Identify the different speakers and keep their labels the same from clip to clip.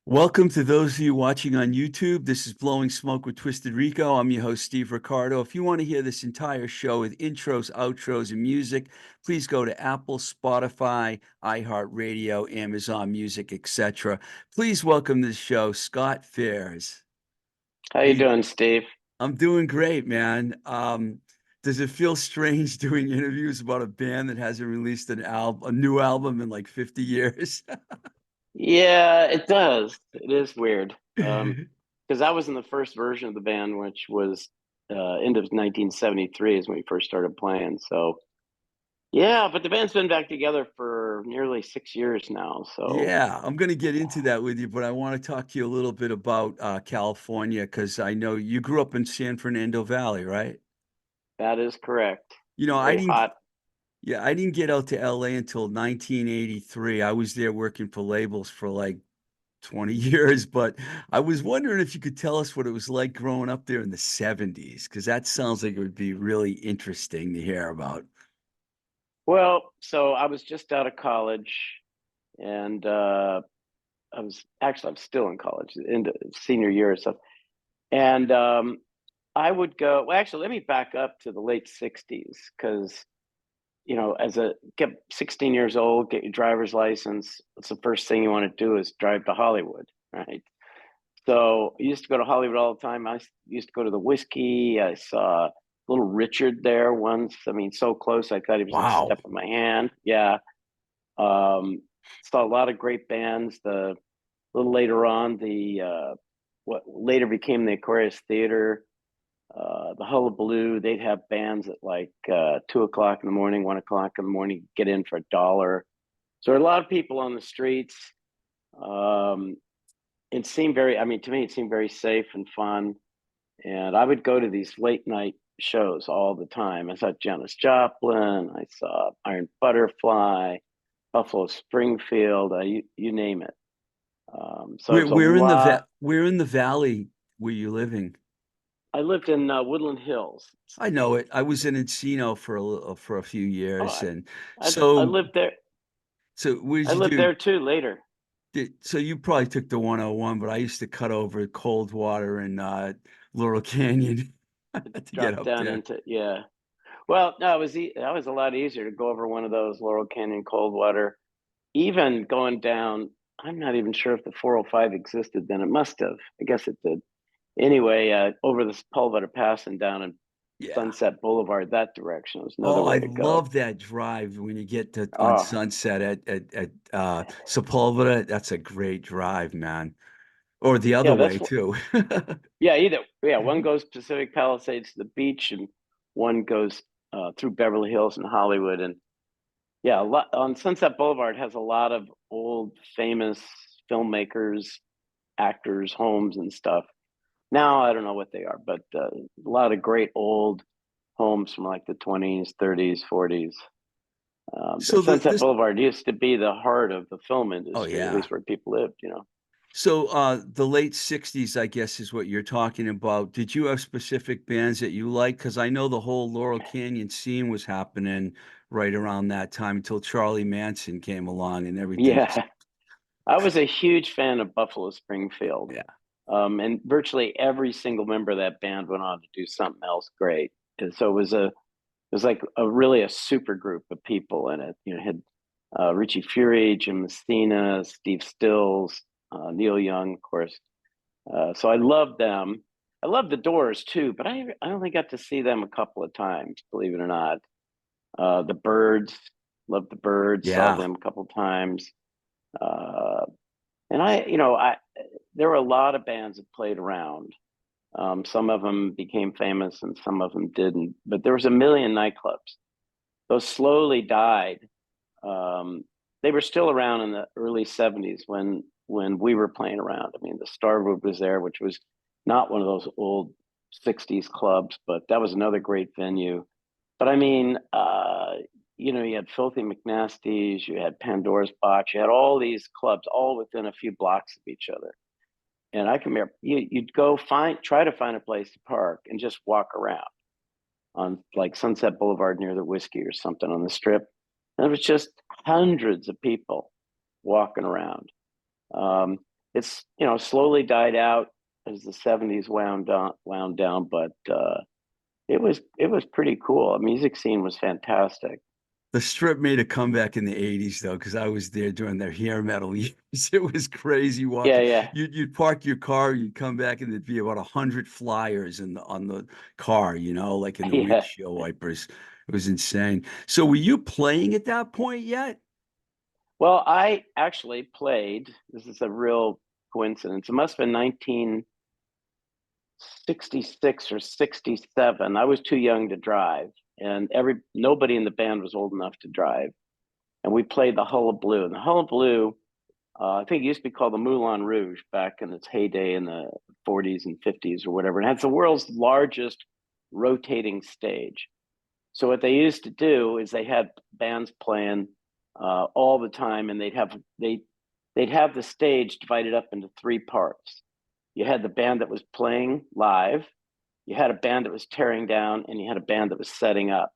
Speaker 1: Welcome to those of you watching on YouTube. This is Blowing Smoke with Twisted Rico. I'm your host, Steve Riccardo. If you want to hear this entire show with intros, outros, and music, please go to Apple, Spotify, iHeartRadio, Amazon Music, etc. Please welcome to the show, Scott Phares.
Speaker 2: How
Speaker 1: How
Speaker 2: you
Speaker 1: you-
Speaker 2: doing, Steve?
Speaker 1: I'm doing great, man. Does it feel strange doing interviews about a band that hasn't released a new album in like 50 years?
Speaker 2: Yeah, it does. It is weird. Because I was in the first version of the band, which was end of 1973 is when we first started playing. So yeah, but the band's been back together for nearly 6 years now. So
Speaker 1: Yeah, I'm going to get into that with you, but I want to talk to you a little bit about California because I know you grew up in San Fernando Valley, right?
Speaker 2: that is correct.
Speaker 1: You know,
Speaker 2: Very hot.
Speaker 1: I didn't get out to LA until 1983. I was there working for labels for like 20 years, but I was wondering if you could tell us what it was like growing up there in the 70s, because that sounds like it would be really interesting to hear about.
Speaker 2: Well, so I was just out of college, and I'm still in college, into senior year or so, and I would go. Well, actually, let me back up to the late '60s because as a get 16 years old, get your driver's license. What's the first thing you want to do is drive to Hollywood, right? So I used to go to Hollywood all the time. I used to go to the Whiskey. I saw Little Richard there once. I mean, so close, I thought he was a
Speaker 1: Wow.
Speaker 2: step of my hand. Yeah. Um, saw a lot of great bands. The a little later on, the what later became the Aquarius Theater, the Hullabaloo. They'd have bands at like 2 o'clock in the morning, 1 o'clock in the morning, get in for $1. So there are a lot of people on the streets. Um, it seemed very, I mean, to me, it seemed very safe and fun. And I would go to these late night shows all the time. I saw Janis Joplin, I saw Iron Butterfly, Buffalo Springfield, you name it. So
Speaker 1: Where
Speaker 2: it's a
Speaker 1: where in the
Speaker 2: lot.
Speaker 1: where in the valley were you living?
Speaker 2: I lived in Woodland Hills.
Speaker 1: I know it. I was in Encino for a few
Speaker 2: Oh,
Speaker 1: years,
Speaker 2: I,
Speaker 1: and
Speaker 2: I
Speaker 1: so
Speaker 2: lived there.
Speaker 1: what did
Speaker 2: I
Speaker 1: you
Speaker 2: lived
Speaker 1: do?
Speaker 2: there too later.
Speaker 1: So you probably took the 101, but I used to cut over Coldwater and Laurel Canyon to get
Speaker 2: Dropped
Speaker 1: up
Speaker 2: down
Speaker 1: there.
Speaker 2: into, yeah. Well, no, that was a lot easier to go over one of those Laurel Canyon Coldwater. Even going down, I'm not even sure if the 405 existed then. It must have. I guess it did. Anyway, over the Paul Pass and down in
Speaker 1: Yeah.
Speaker 2: Sunset Boulevard, that direction was another
Speaker 1: Oh, I
Speaker 2: way to go.
Speaker 1: love that drive when you get to on
Speaker 2: Oh,
Speaker 1: Sunset at Sepulveda. That's a great drive, man. Or the other
Speaker 2: yeah,
Speaker 1: way too.
Speaker 2: yeah, either. Yeah, one goes Pacific Palisades to the beach, and one goes through Beverly Hills and Hollywood. And yeah, a lot on Sunset Boulevard has a lot of old famous filmmakers, actors' homes and stuff. Now I don't know what they are, but a lot of great old homes from like the 20s, 30s, 40s.
Speaker 1: So
Speaker 2: Sunset
Speaker 1: this
Speaker 2: Boulevard used to be the heart of the film
Speaker 1: oh
Speaker 2: industry, at
Speaker 1: yeah.
Speaker 2: least where people lived.
Speaker 1: So the late 60s, I guess, is what you're talking about. Did you have specific bands that you liked? Because I know the whole Laurel Canyon scene was happening right around that time until Charlie Manson came along and everything just
Speaker 2: Yeah, I was a huge fan of Buffalo Springfield.
Speaker 1: yeah.
Speaker 2: And virtually every single member of that band went on to do something else great. And so it was like a really a super group of people in it. It had Richie Fury, Jim Messina, Steve Stills, Neil Young, of course. So I loved them. I loved the Doors too, but I only got to see them a couple of times, believe it or not. The Birds, loved the Birds, saw
Speaker 1: Yeah.
Speaker 2: them a couple of times. Uh, and I there were a lot of bands that played around. Some of them became famous and some of them didn't. But there was a million nightclubs. Those slowly died. Um, they were still around in the early '70s when we were playing around. I mean, the Starwood was there, which was not one of those old '60s clubs, but that was another great venue. But I mean, you had Filthy McNasty's, you had Pandora's Box, you had all these clubs all within a few blocks of each other. And I can remember you'd go try to find a place to park and just walk around on like Sunset Boulevard near the Whiskey or something on the strip. And there was just hundreds of people walking around. Um, it's, slowly died out as the '70s wound down, but it was pretty cool. The music scene was fantastic.
Speaker 1: The Strip made a comeback in the '80s though, because I was there during their hair metal years. It was crazy
Speaker 2: Yeah,
Speaker 1: walking.
Speaker 2: yeah,
Speaker 1: You'd park your car, you'd come back, and there'd be about 100 flyers on the car, like in the
Speaker 2: yeah.
Speaker 1: windshield wipers. It was insane. So were you playing at that point yet?
Speaker 2: Well, I actually played. This is a real coincidence. It must have been 1966 or 67. I was too young to drive, and nobody in the band was old enough to drive. And we played the Hullabaloo. And the Hullabaloo, I think it used to be called the Moulin Rouge back in its heyday in the '40s and '50s or whatever. And it has the world's largest rotating stage. So what they used to do is they had bands playing all the time, and they'd have the stage divided up into three parts. You had the band that was playing live, you had a band that was tearing down, and you had a band that was setting up.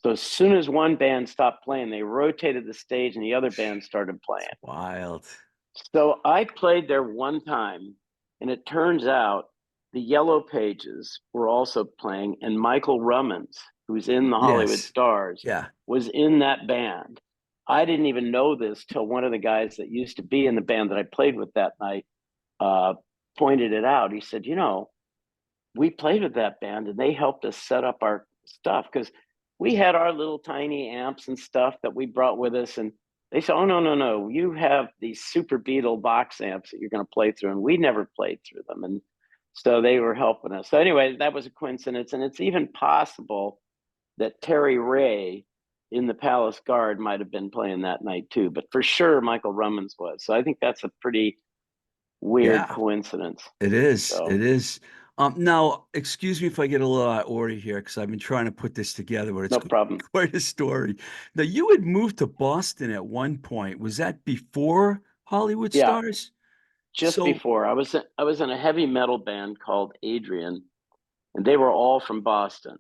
Speaker 2: So as soon as one band stopped playing, they rotated the stage, and the other band started playing.
Speaker 1: Wild.
Speaker 2: So I played there one time, and it turns out the Yellow Pages were also playing, and Michael Rummins, who's in the Hollywood
Speaker 1: Yes.
Speaker 2: Stars,
Speaker 1: Yeah.
Speaker 2: was in that band. I didn't even know this till one of the guys that used to be in the band that I played with that night uh, pointed it out. He said, we played with that band, and they helped us set up our stuff because we had our little tiny amps and stuff that we brought with us. And they said, oh, no, no, no. You have these Super Beetle box amps that you're going to play through. And we never played through them. And so they were helping us. So anyway, that was a coincidence. And it's even possible that Terry Ray in the Palace Guard might have been playing that night too. But for sure, Michael Rummins was. So I think that's a pretty weird
Speaker 1: Yeah.
Speaker 2: coincidence.
Speaker 1: It is.
Speaker 2: So,
Speaker 1: It is. Now, excuse me if I get a little out of order here, because I've been trying to put this together, but it's
Speaker 2: no problem.
Speaker 1: quite a story. Now, you had moved to Boston at one point. Was that before Hollywood
Speaker 2: Yeah,
Speaker 1: Stars?
Speaker 2: just
Speaker 1: So,
Speaker 2: before I was in a heavy metal band called Adrian, and they were all from Boston.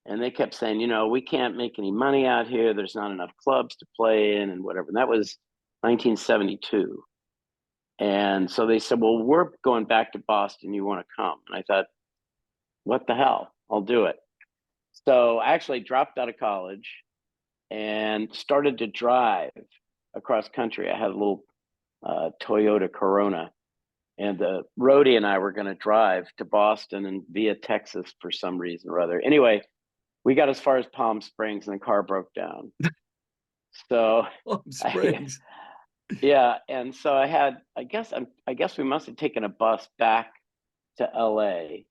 Speaker 2: And they kept saying, we can't make any money out here. There's not enough clubs to play in and whatever. And that was 1972. And so they said, well, we're going back to Boston. You want to come? And I thought, what the hell? I'll do it. So I actually dropped out of college and started to drive across country. I had a little Toyota Corona, and the roadie and I were going to drive to Boston and via Texas for some reason or other. Anyway, we got as far as Palm Springs, and the car broke down. So,
Speaker 1: Palm
Speaker 2: I,
Speaker 1: Springs.
Speaker 2: yeah, and so I guess we must have taken a bus back to L.A.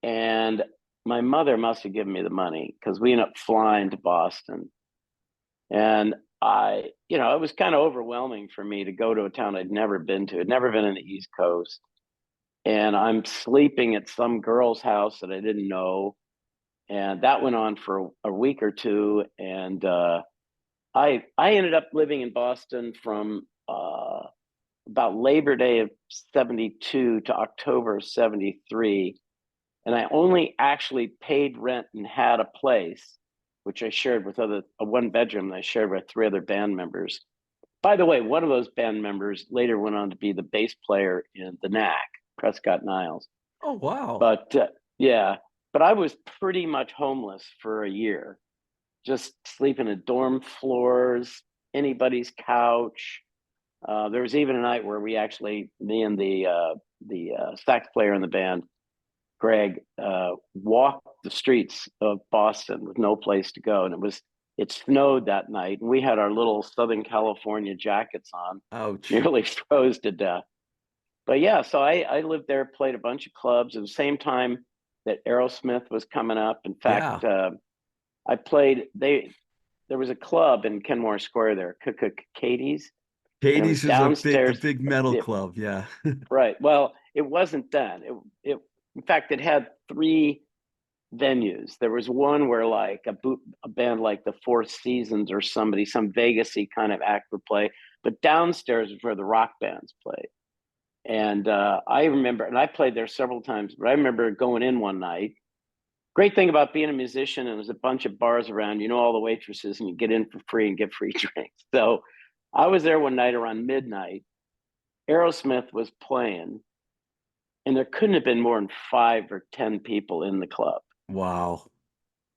Speaker 2: and my mother must have given me the money because we ended up flying to Boston. And it was kind of overwhelming for me to go to a town I'd never been to. I'd never been in the East Coast. And I'm sleeping at some girl's house that I didn't know. And that went on for a week or two. And I ended up living in Boston from about Labor Day of '72 to October of '73. And I only actually paid rent and had a place, which I shared with a one bedroom that I shared with three other band members. By the way, one of those band members later went on to be the bass player in the Knack, Prescott Niles.
Speaker 1: Oh, wow.
Speaker 2: But yeah, but I was pretty much homeless for a year, just sleeping in dorm floors, anybody's couch. There was even a night where me and the sax player in the band, Greg, walked the streets of Boston with no place to go, and it snowed that night, and we had our little Southern California jackets on,
Speaker 1: Ouch.
Speaker 2: nearly froze to death. But yeah, so I lived there, played a bunch of clubs at the same time that Aerosmith was coming up. In
Speaker 1: Yeah.
Speaker 2: fact, I played. There was a club in Kenmore Square there, Katie's, and it was
Speaker 1: Katie's is the
Speaker 2: downstairs.
Speaker 1: big metal
Speaker 2: It,
Speaker 1: club. Yeah.
Speaker 2: right. Well, it wasn't then. It in fact it had three venues. There was one where like a band like the Four Seasons or some Vegasy kind of act would play, but downstairs was where the rock bands played. And I remember, and I played there several times, but I remember going in one night. Great thing about being a musician, and there's a bunch of bars around, all the waitresses, and you get in for free and get free drinks. So I was there one night around midnight, Aerosmith was playing, and there couldn't have been more than 5 or 10 people in the club.
Speaker 1: Wow.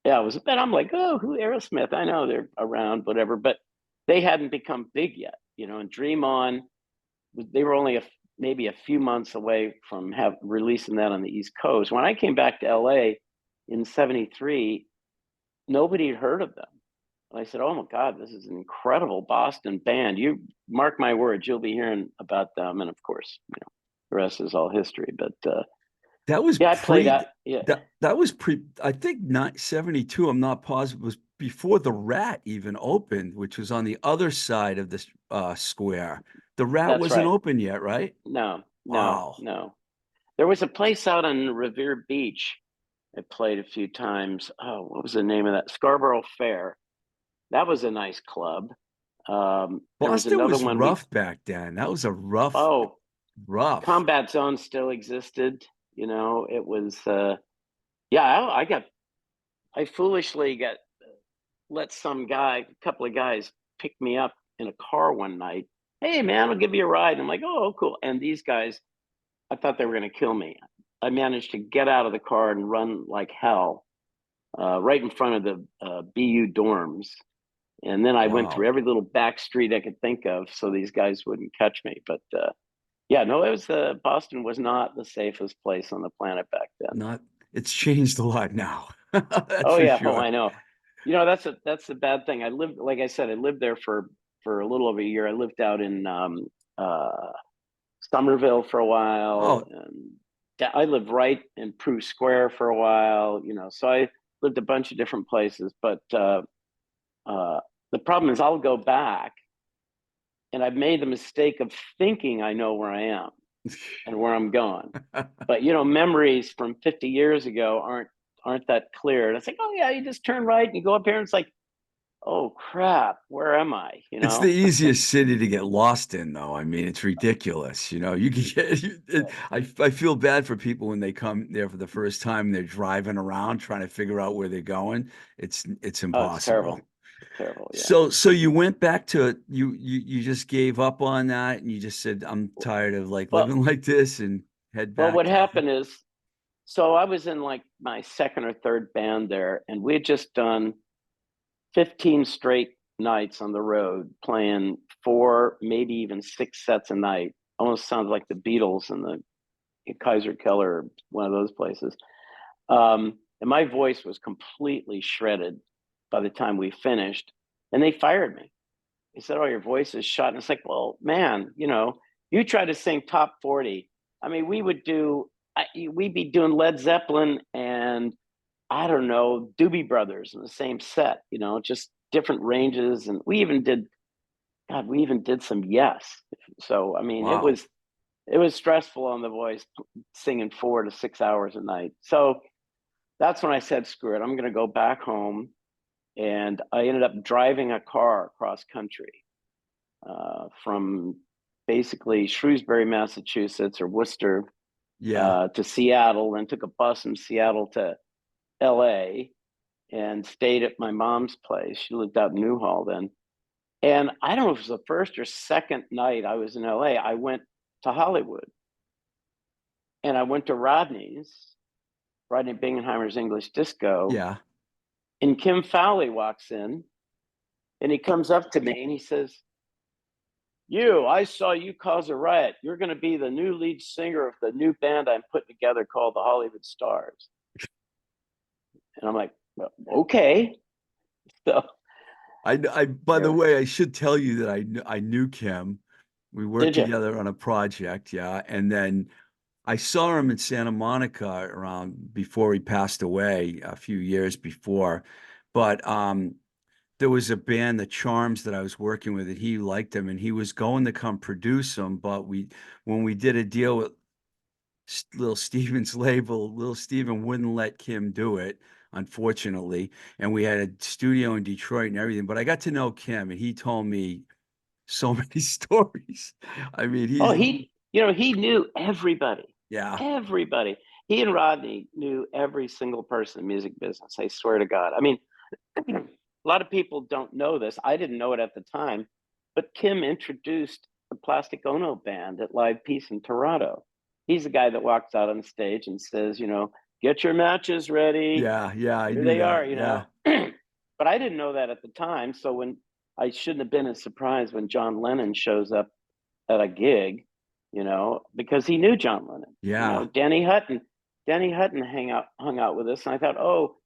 Speaker 2: Yeah, it was. And I'm like, oh, who Aerosmith? I know they're around, whatever, but they hadn't become big yet, And Dream On, they were only maybe a few months away from releasing that on the East Coast. When I came back to LA in '73, nobody had heard of them. And I said, oh my God, this is an incredible Boston band. You mark my words, you'll be hearing about them. And of course, the rest is all history. But
Speaker 1: That was
Speaker 2: yeah, I played
Speaker 1: pre
Speaker 2: out. Yeah,
Speaker 1: that was pre I think not 72, I'm not positive, was before the Rat even opened, which was on the other side of this square. The Rat
Speaker 2: that's
Speaker 1: wasn't
Speaker 2: right.
Speaker 1: open yet, right?
Speaker 2: No, no,
Speaker 1: Wow.
Speaker 2: no. There was a place out on Revere Beach I played a few times. Oh, what was the name of that? Scarborough Fair. That was a nice club. There was
Speaker 1: Boston
Speaker 2: another
Speaker 1: was
Speaker 2: one
Speaker 1: rough back then. That was a
Speaker 2: oh,
Speaker 1: rough.
Speaker 2: Combat Zone still existed. It was, yeah, I foolishly let a couple of guys pick me up in a car one night. Hey, man, I'll give you a ride. I'm like, oh, cool. And these guys, I thought they were going to kill me. I managed to get out of the car and run like hell right in front of the BU dorms. And then I went through
Speaker 1: Wow.
Speaker 2: every little back street I could think of so these guys wouldn't catch me. But yeah, no, it was Boston was not the safest place on the planet back then.
Speaker 1: Not It's changed a lot now. That's
Speaker 2: Oh
Speaker 1: for
Speaker 2: yeah, oh
Speaker 1: sure.
Speaker 2: I know. That's the bad thing. Like I said, I lived there for a little over a year. I lived out in uh, Somerville for a while,
Speaker 1: Oh,
Speaker 2: and I lived right in Prue Square for a while. So I lived a bunch of different places. But uh, the problem is, I'll go back, and I've made the mistake of thinking I know where I am and where I'm going. But memories from 50 years ago aren't that clear. And it's like, oh yeah, you just turn right and you go up here, and it's like, oh crap, where am I?
Speaker 1: it's the easiest city to get lost in, though. I mean, it's ridiculous. You can get. I feel bad for people when they come there for the first time and they're driving around trying to figure out where they're going. It's
Speaker 2: Oh, it's
Speaker 1: impossible.
Speaker 2: terrible, terrible. Yeah.
Speaker 1: So you went back to you just gave up on that and you just said, I'm tired of like
Speaker 2: Well,
Speaker 1: living like this and head
Speaker 2: well,
Speaker 1: back
Speaker 2: what
Speaker 1: to home.
Speaker 2: happened is, so I was in like my second or third band there, and we had just done 15 straight nights on the road, playing 4, maybe even 6 sets a night. Almost sounds like the Beatles and the Kaiser Keller, one of those places. And my voice was completely shredded by the time we finished, and they fired me. They said, "Oh, your voice is shot." And it's like, well, man, you try to sing top 40. I mean, we'd be doing Led Zeppelin and I don't know, Doobie Brothers in the same set, just different ranges. And we even did some Yes. So, I mean, it
Speaker 1: Wow.
Speaker 2: was, it was stressful on the voice singing 4 to 6 hours a night. So that's when I said, screw it, I'm going to go back home. And I ended up driving a car across country from basically Shrewsbury, Massachusetts, or Worcester
Speaker 1: Yeah.
Speaker 2: to Seattle, and took a bus from Seattle to LA and stayed at my mom's place. She lived out in Newhall then. And I don't know if it was the first or second night I was in LA, I went to Hollywood, and I went to Rodney Bingenheimer's English Disco.
Speaker 1: Yeah.
Speaker 2: And Kim Fowley walks in, and he comes up to me and he says, I saw you cause a riot. You're going to be the new lead singer of the new band I'm putting together called the Hollywood Stars. And I'm like, well, okay. So
Speaker 1: By the
Speaker 2: here,
Speaker 1: way, I should tell you that I knew Kim. We worked
Speaker 2: did you?
Speaker 1: together on a project, yeah. And then I saw him in Santa Monica around before he passed away a few years before. But there was a band, The Charms, that I was working with, and he liked them, and he was going to come produce them. But when we did a deal with Little Steven's label, Little Steven wouldn't let Kim do it, unfortunately. And we had a studio in Detroit and everything. But I got to know Kim, and he told me so many stories. I mean,
Speaker 2: Oh,
Speaker 1: he's
Speaker 2: he knew everybody,
Speaker 1: yeah,
Speaker 2: everybody. He and Rodney knew every single person in the music business. I swear to God. I mean, a lot of people don't know this. I didn't know it at the time, but Kim introduced the Plastic Ono band at Live Peace in Toronto. He's the guy that walks out on stage and says, get your matches ready.
Speaker 1: Yeah, yeah, I
Speaker 2: Here
Speaker 1: knew
Speaker 2: they are,
Speaker 1: that. Yeah.
Speaker 2: But I didn't know that at the time. So when I shouldn't have been as surprised when John Lennon shows up at a gig, because he knew John Lennon.
Speaker 1: Yeah.
Speaker 2: Danny Hutton hung out with us, and I thought, oh,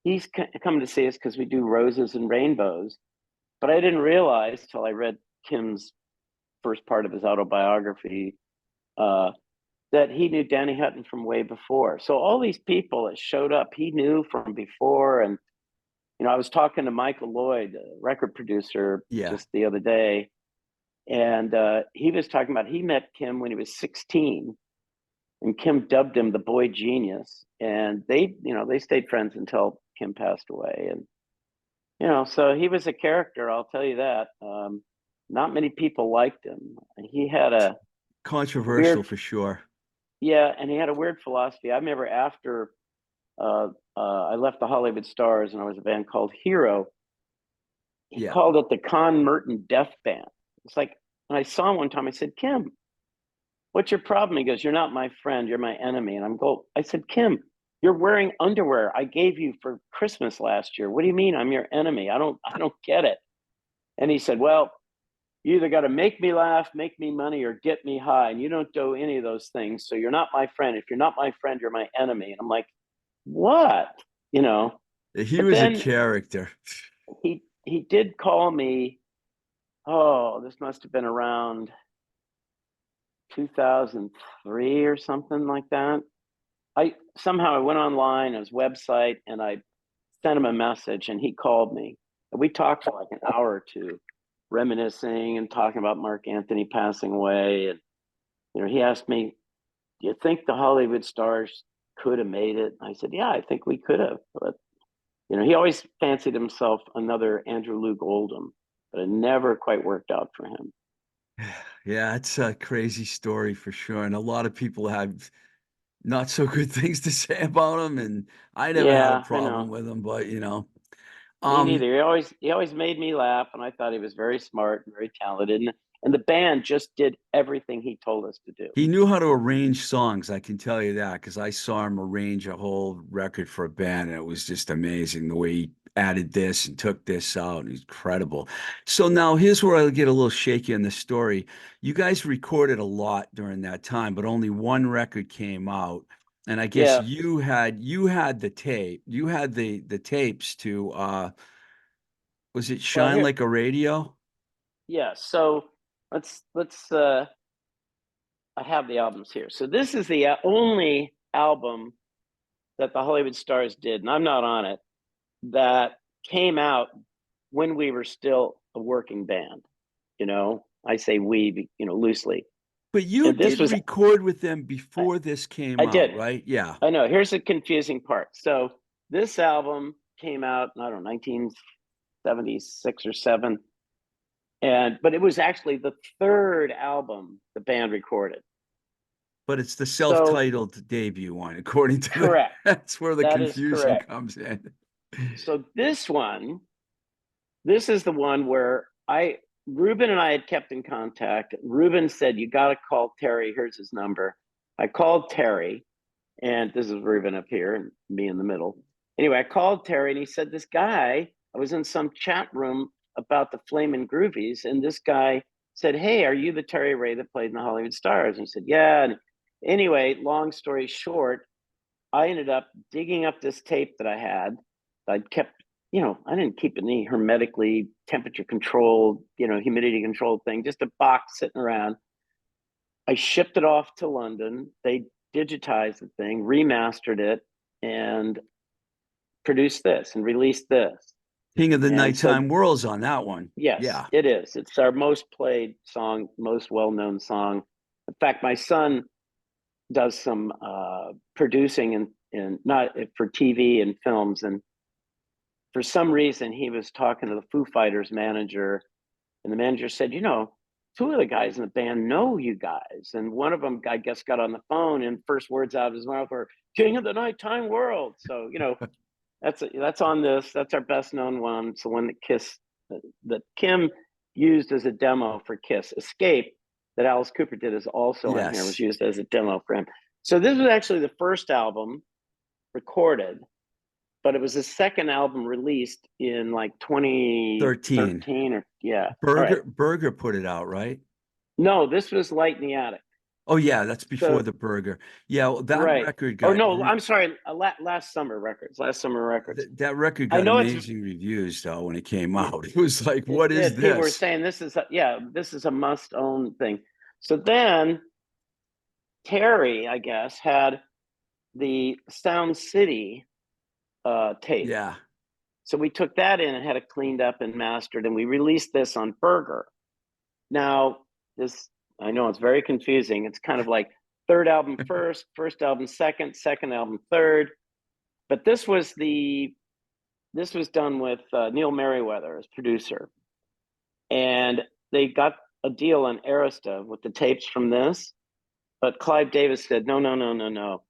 Speaker 2: he's come to see us because we do Roses and Rainbows. But I didn't realize till I read Kim's first part of his autobiography that he knew Danny Hutton from way before. So all these people that showed up, he knew from before. And I was talking to Michael Lloyd, a record producer,
Speaker 1: Yeah.
Speaker 2: just the other day, and he was talking about he met Kim when he was 16, and Kim dubbed him the boy genius. And they stayed friends until Kim passed away. And so he was a character, I'll tell you that. Not many people liked him. He had a
Speaker 1: Controversial
Speaker 2: weird,
Speaker 1: for sure.
Speaker 2: yeah, and he had a weird philosophy. I remember after I left the Hollywood Stars and I was a band called Hero, he
Speaker 1: Yeah.
Speaker 2: called it the Con Merton Death Band. It's like, and I saw him one time, I said, Kim, what's your problem? He goes, you're not my friend, you're my enemy. And I said, Kim, you're wearing underwear I gave you for Christmas last year. What do you mean I'm your enemy? I don't get it. And he said, well, you either got to make me laugh, make me money, or get me high. And you don't do any of those things. So you're not my friend. If you're not my friend, you're my enemy. And I'm like, what?
Speaker 1: He
Speaker 2: But
Speaker 1: was a
Speaker 2: then
Speaker 1: character.
Speaker 2: he did call me, oh, this must have been around 2003 or something like that. I went online, his website, and I sent him a message, and he called me. And we talked for like an hour or two, reminiscing and talking about Mark Anthony passing away. And he asked me, "Do you think the Hollywood Stars could have made it?" I said, "Yeah, I think we could have." But he always fancied himself another Andrew Loog Oldham, but it never quite worked out for him.
Speaker 1: Yeah, it's a crazy story for sure. And a lot of people have not so good things to say about him. And I never had a
Speaker 2: Yeah, I
Speaker 1: problem
Speaker 2: know.
Speaker 1: with him, but
Speaker 2: Me
Speaker 1: um,
Speaker 2: neither. He always made me laugh, and I thought he was very smart and very talented. And the band just did everything he told us to do.
Speaker 1: he knew how to arrange songs, I can tell you that, because I saw him arrange a whole record for a band, and it was just amazing the way he added this and took this out. Incredible. So now here's where I get a little shaky in the story. You guys recorded a lot during that time, but only one record came out. And I guess
Speaker 2: Yeah.
Speaker 1: you had the tape, you had the tapes to was it
Speaker 2: Well,
Speaker 1: Shine
Speaker 2: here,
Speaker 1: Like a Radio?
Speaker 2: yeah. So let's. I have the albums here. So this is the only album that the Hollywood Stars did, and I'm not on it, that came out when we were still a working band. I say we, loosely.
Speaker 1: But you
Speaker 2: And this
Speaker 1: did
Speaker 2: was,
Speaker 1: record with them
Speaker 2: I,
Speaker 1: before this came
Speaker 2: I
Speaker 1: out,
Speaker 2: did.
Speaker 1: right? Yeah.
Speaker 2: I know. Here's the confusing part. So this album came out, I don't know, 1976 or seven. But it was actually the third album the band recorded.
Speaker 1: But it's the
Speaker 2: So
Speaker 1: self-titled debut one, according to the
Speaker 2: correct.
Speaker 1: that's where the
Speaker 2: That is
Speaker 1: confusion
Speaker 2: correct.
Speaker 1: comes in.
Speaker 2: So this is the one where Ruben and I had kept in contact. Ruben said, you got to call Terry. Here's his number. I called Terry, and this is Ruben up here and me in the middle. Anyway, I called Terry, and he said, this guy, I was in some chat room about the Flamin' Groovies, and this guy said, hey, are you the Terry Ray that played in the Hollywood Stars? And he said, yeah. And anyway, long story short, I ended up digging up this tape that I had. I'd kept, I didn't keep any hermetically temperature controlled, humidity controlled thing, just a box sitting around. I shipped it off to London. They digitized the thing, remastered it, and produced this and released this.
Speaker 1: King of the
Speaker 2: And so,
Speaker 1: Nighttime World's on that one.
Speaker 2: yes,
Speaker 1: Yeah.
Speaker 2: it is. It's our most played song, most well known song. In fact, my son does some producing and not for TV and films. And for some reason, he was talking to the Foo Fighters manager, and the manager said, two of the guys in the band know you guys. And one of them, I guess, got on the phone, and first words out of his mouth were King of the Nighttime World. So, that's on this. That's our best known one. It's the one that Kim used as a demo for Kiss. Escape that Alice Cooper did is also on here, was
Speaker 1: Yes.
Speaker 2: used as a demo for him. So this was actually the first album recorded, but it was the second album released in like
Speaker 1: 13.
Speaker 2: 2013 or yeah. All right.
Speaker 1: Burger put it out, right?
Speaker 2: No, this was Light in the Attic.
Speaker 1: Oh yeah, that's before
Speaker 2: So
Speaker 1: the Burger. Yeah, well, that
Speaker 2: right.
Speaker 1: record
Speaker 2: Or
Speaker 1: got
Speaker 2: no, I'm sorry, last summer records. Last summer records.
Speaker 1: that record
Speaker 2: I
Speaker 1: got
Speaker 2: know it's
Speaker 1: amazing reviews though when it came
Speaker 2: it,
Speaker 1: out. It was like,
Speaker 2: it
Speaker 1: what is
Speaker 2: did. People were
Speaker 1: this?
Speaker 2: saying this is this is a must own thing. So then Terry, I guess, had the Sound City tape.
Speaker 1: Yeah.
Speaker 2: So we took that in and had it cleaned up and mastered, and we released this on Burger. Now, this, I know it's very confusing. It's kind of like third album first, first album second, second album third. But this was done with Neil Merriweather as producer, and they got a deal on Arista with the tapes from this. But Clive Davis said, no, no, no, no, no.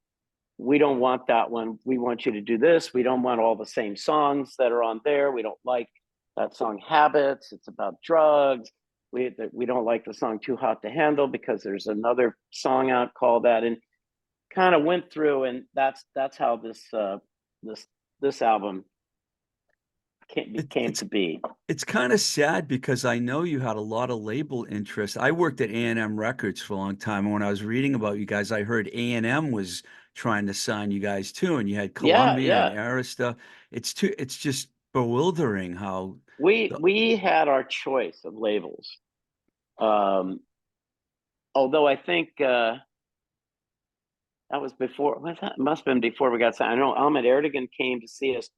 Speaker 2: We don't want that one. We want you to do this. We don't want all the same songs that are on there. We don't like that song Habits. It's about drugs. We don't like the song Too Hot to Handle because there's another song out called that, and kind of went through, and that's how this album came
Speaker 1: It's
Speaker 2: to be.
Speaker 1: it's kind of sad because I know you had a lot of label interest. I worked at A&M Records for a long time, and when I was reading about you guys, I heard A&M was trying to sign you guys too, and you had
Speaker 2: Yeah,
Speaker 1: Columbia and
Speaker 2: yeah.
Speaker 1: Arista. It's just bewildering how
Speaker 2: We had our choice of labels. Um, Although I think that was before. That must have been before we got signed. I know Ahmet Erdogan came to see us.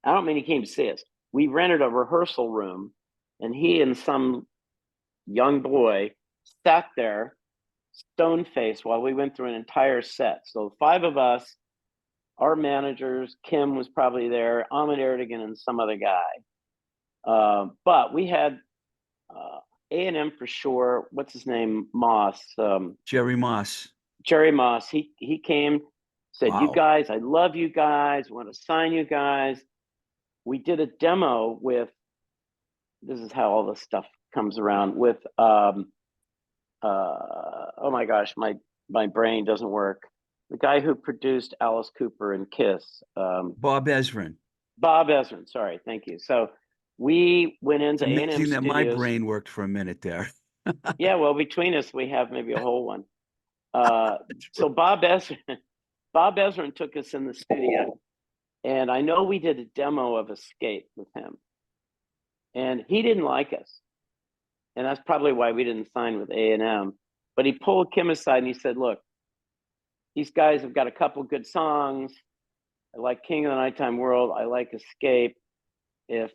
Speaker 2: I don't mean he came to see us. We rented a rehearsal room, and he and some young boy sat there, stone faced, while we went through an entire set. So five of us, our managers, Kim was probably there, Ahmet Erdogan, and some other guy. But we had A&M for sure. What's his name? Moss.
Speaker 1: Jerry Moss.
Speaker 2: Jerry Moss. He came, said, "You
Speaker 1: Wow.
Speaker 2: guys, I love you guys. Want to sign you guys." We did a demo with. This is how all this stuff comes around with. Oh my gosh, my brain doesn't work. The guy who produced Alice Cooper and Kiss.
Speaker 1: Bob Ezrin.
Speaker 2: Bob Ezrin. Sorry, thank you. So we went
Speaker 1: It's
Speaker 2: into A&M
Speaker 1: amazing that my
Speaker 2: Studios.
Speaker 1: brain worked for a minute there.
Speaker 2: Yeah, well, between us, we have maybe a whole one. So Bob Ezrin took us in the studio, and I know we did a demo of Escape with him, and he didn't like us, and that's probably why we didn't sign with A&M. But he pulled Kim aside and he said, "Look, these guys have got a couple good songs. I like King of the Nighttime World. I like Escape. If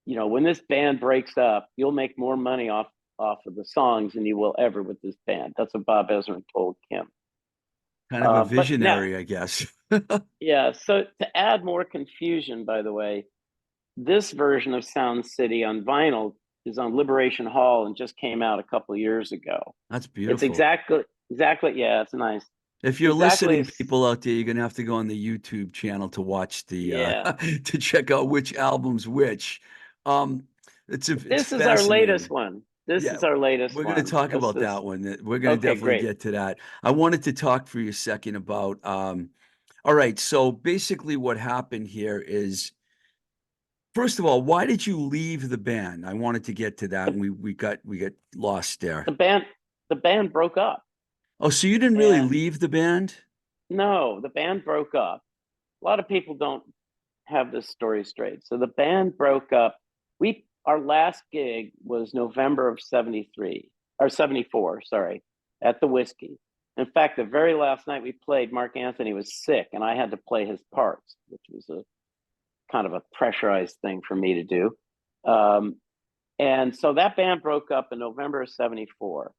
Speaker 2: when this band breaks up, you'll make more money off of the songs than you will ever with this band." That's what Bob Ezrin told Kim.
Speaker 1: Kind of a
Speaker 2: But now,
Speaker 1: visionary, I guess.
Speaker 2: yeah. So to add more confusion, by the way, this version of Sound City on vinyl is on Liberation Hall and just came out a couple of years ago.
Speaker 1: That's
Speaker 2: It's
Speaker 1: beautiful.
Speaker 2: exactly. Yeah, it's nice.
Speaker 1: If
Speaker 2: It's
Speaker 1: you're
Speaker 2: exactly.
Speaker 1: listening, people out there, you're gonna have to go on the YouTube channel to watch the
Speaker 2: Yeah.
Speaker 1: to check out which album's which. Um, it's
Speaker 2: This is our latest
Speaker 1: fascinating.
Speaker 2: one. This
Speaker 1: Yeah,
Speaker 2: is our latest
Speaker 1: we're gonna
Speaker 2: one.
Speaker 1: talk
Speaker 2: This
Speaker 1: about
Speaker 2: is
Speaker 1: that one. We're gonna
Speaker 2: okay.
Speaker 1: definitely
Speaker 2: Great.
Speaker 1: get to that. I wanted to talk for you a second about all right, so basically what happened here is first of all, why did you leave the band? I wanted to get to that, and we got lost there.
Speaker 2: The band the band broke up,
Speaker 1: Oh, so you didn't really
Speaker 2: and
Speaker 1: leave the band?
Speaker 2: no, the band broke up. A lot of people don't have this story straight. So the band broke up. Our last gig was November of 73 or 74, sorry, at the Whiskey. In fact, the very last night we played, Mark Anthony was sick and I had to play his parts, which was a kind of a pressurized thing for me to do. And so that band broke up in November of 74.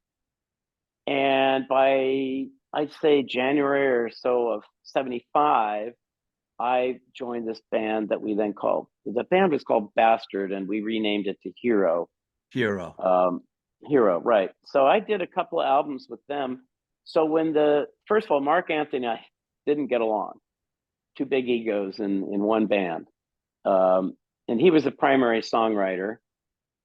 Speaker 2: And by, I'd say, January or so of 75, I joined this band that we then called, the band was called Bastard, and we renamed it to Hero.
Speaker 1: Hero.
Speaker 2: Hero, right. So I did a couple of albums with them. So first of all, Mark Anthony and I didn't get along. Two big egos in one band. And he was the primary songwriter.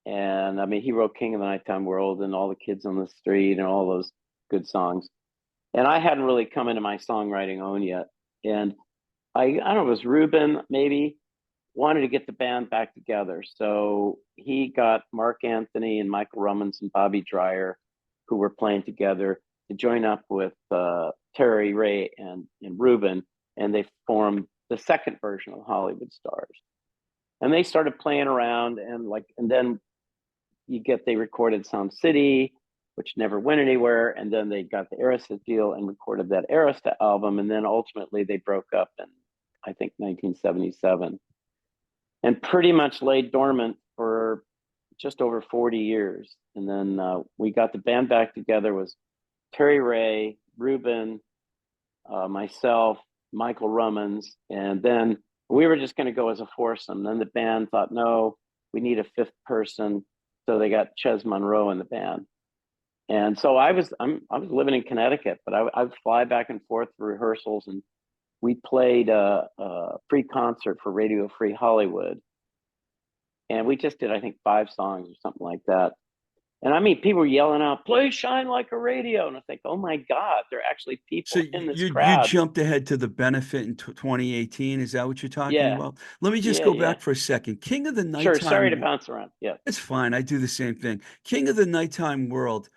Speaker 2: And I mean, he wrote King of the Nighttime World and All the Kids on the Street and all those good songs. And I hadn't really come into my songwriting own yet. And I don't know, it was Ruben maybe wanted to get the band back together. So he got Mark Anthony and Michael Rummins and Bobby Dreyer, who were playing together, to join up with Terry Ray and Ruben, and they formed the second version of Hollywood Stars. And they started playing around, and then they recorded Sound City, which never went anywhere, and then they got the Arista deal and recorded that Arista album, and then ultimately they broke up in, I think, 1977, and pretty much laid dormant for just over 40 years. And then we got the band back together. Was Terry Ray, Ruben, myself, Michael Rummins, and then we were just going to go as a foursome. Then the band thought, no, we need a fifth person, so they got Ches Monroe in the band. And so I was living in Connecticut, but I would fly back and forth for rehearsals, and we played a free concert for Radio Free Hollywood, and we just did, I think, 5 songs or something like that. And I mean, people were yelling out, "Play Shine Like a Radio," and I think, oh my God, there are actually
Speaker 1: So
Speaker 2: people in this
Speaker 1: you
Speaker 2: crowd.
Speaker 1: jumped ahead to the benefit in 2018. Is that what you're talking
Speaker 2: Yeah,
Speaker 1: about? Let me just
Speaker 2: yeah,
Speaker 1: go
Speaker 2: yeah.
Speaker 1: back for a second. King of the
Speaker 2: Sure. Sorry to
Speaker 1: Nighttime.
Speaker 2: bounce around. Yeah.
Speaker 1: It's fine. I do the same thing. King of the Nighttime World.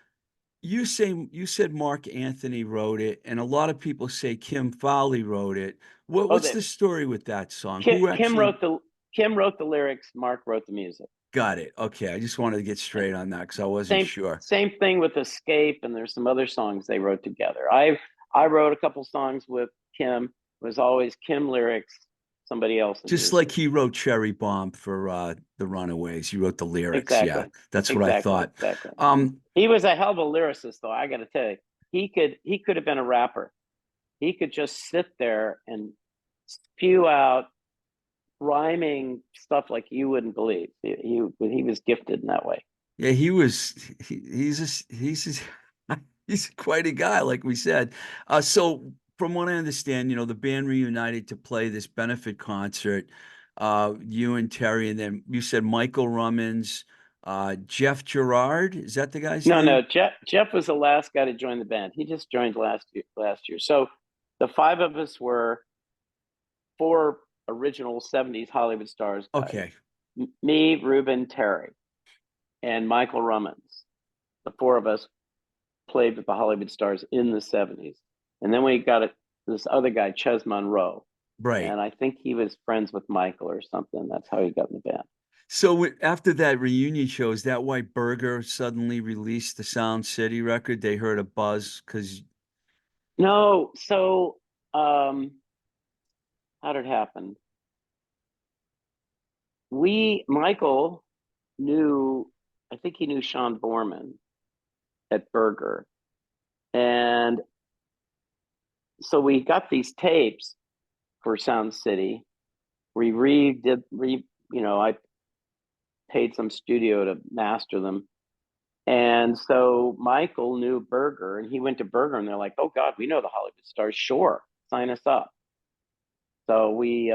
Speaker 1: You said Mark Anthony wrote it, and a lot of people say Kim Fowley wrote it.
Speaker 2: Oh,
Speaker 1: What's the story with that song?
Speaker 2: Kim,
Speaker 1: Who
Speaker 2: Kim
Speaker 1: actually
Speaker 2: wrote the Kim wrote the lyrics. Mark wrote the music.
Speaker 1: got it? Okay, I just wanted to get straight on that because I wasn't
Speaker 2: Same
Speaker 1: sure.
Speaker 2: same thing with Escape, and there's some other songs they wrote together. I wrote a couple songs with Kim. It was always Kim lyrics, somebody else in
Speaker 1: Just like
Speaker 2: music.
Speaker 1: he wrote Cherry Bomb for the Runaways. He wrote the lyrics. Yeah,
Speaker 2: Exactly.
Speaker 1: that's what I
Speaker 2: Exactly.
Speaker 1: thought.
Speaker 2: Exactly.
Speaker 1: Um,
Speaker 2: He was a hell of a lyricist, though. I got to tell you, he could have been a rapper. He could just sit there and spew out rhyming stuff like you wouldn't believe. He was gifted in that way.
Speaker 1: Yeah, he's he's quite a guy, like we said. So from what I understand, the band reunited to play this benefit concert. You and Terry, and then you said Michael Rummins, Jeff Gerard. Is that the guy's
Speaker 2: No, no,
Speaker 1: name?
Speaker 2: Jeff was the last guy to join the band. He just joined last year. Last year, so the 5 of us were 4 original '70s Hollywood Stars guys:
Speaker 1: Okay,
Speaker 2: me, Ruben, Terry, and Michael Rummins. The 4 of us played with the Hollywood Stars in the '70s, and then we got this other guy, Ches Monroe,
Speaker 1: right.
Speaker 2: and I think he was friends with Michael or something. That's how he got in the band.
Speaker 1: So after that reunion show, is that why Berger suddenly released the Sound City record? They heard a buzz because
Speaker 2: No, so how did it happen? Michael knew, I think he knew Sean Borman at Berger, and so we got these tapes for Sound City. We I paid some studio to master them. And so Michael knew Berger, and he went to Berger, and they're like, "Oh God, we know the Hollywood Stars. Sure, sign us up." So we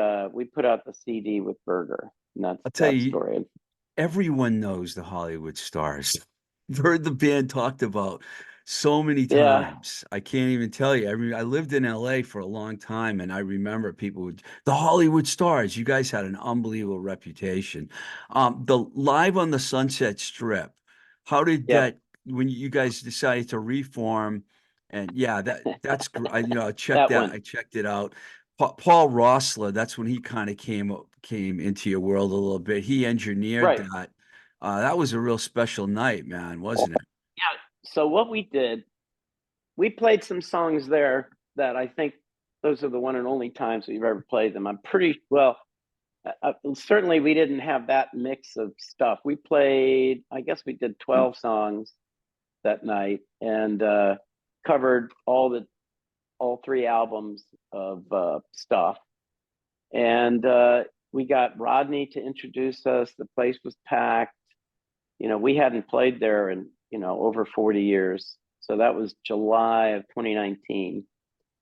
Speaker 2: put out the CD with Berger, and that's
Speaker 1: I'll tell
Speaker 2: that
Speaker 1: you,
Speaker 2: story.
Speaker 1: everyone knows the Hollywood Stars. I've heard the band talked about so many
Speaker 2: Yeah,
Speaker 1: times. I can't even tell you. I lived in LA for a long time, and I remember people would, the Hollywood Stars. You guys had an unbelievable reputation. The Live on the Sunset Strip. How did
Speaker 2: yep,
Speaker 1: that when you guys decided to reform? And yeah, that's I checked
Speaker 2: that
Speaker 1: that.
Speaker 2: one.
Speaker 1: I checked it out. Paul Rossler, that's when he kind of came into your world a little bit. He engineered
Speaker 2: Right.
Speaker 1: that. That was a real special night, man, wasn't it?
Speaker 2: Yeah. So what we did, we played some songs there that I think those are the one and only times we've ever played them. I'm pretty well. Certainly, we didn't have that mix of stuff. We played, I guess we did 12 songs that night, and covered all 3 albums of stuff. And we got Rodney to introduce us. The place was packed. We hadn't played there in over 40 years. So that was July of 2019.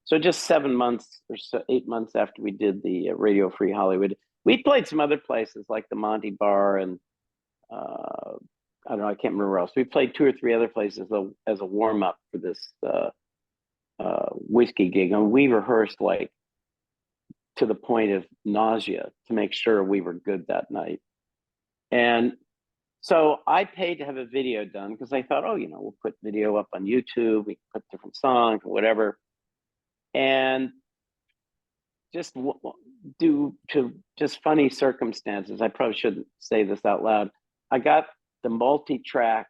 Speaker 2: So just 7 months or so, 8 months after we did the Radio Free Hollywood, we played some other places like the Monty Bar and I don't know, I can't remember where else. We played two or three other places as a warm up for this whiskey gig, and we rehearsed like to the point of nausea to make sure we were good that night. And so I paid to have a video done because I thought, oh, we'll put video up on YouTube, we put different songs, whatever. And just due to just funny circumstances, I probably shouldn't say this out loud. I got the multi-track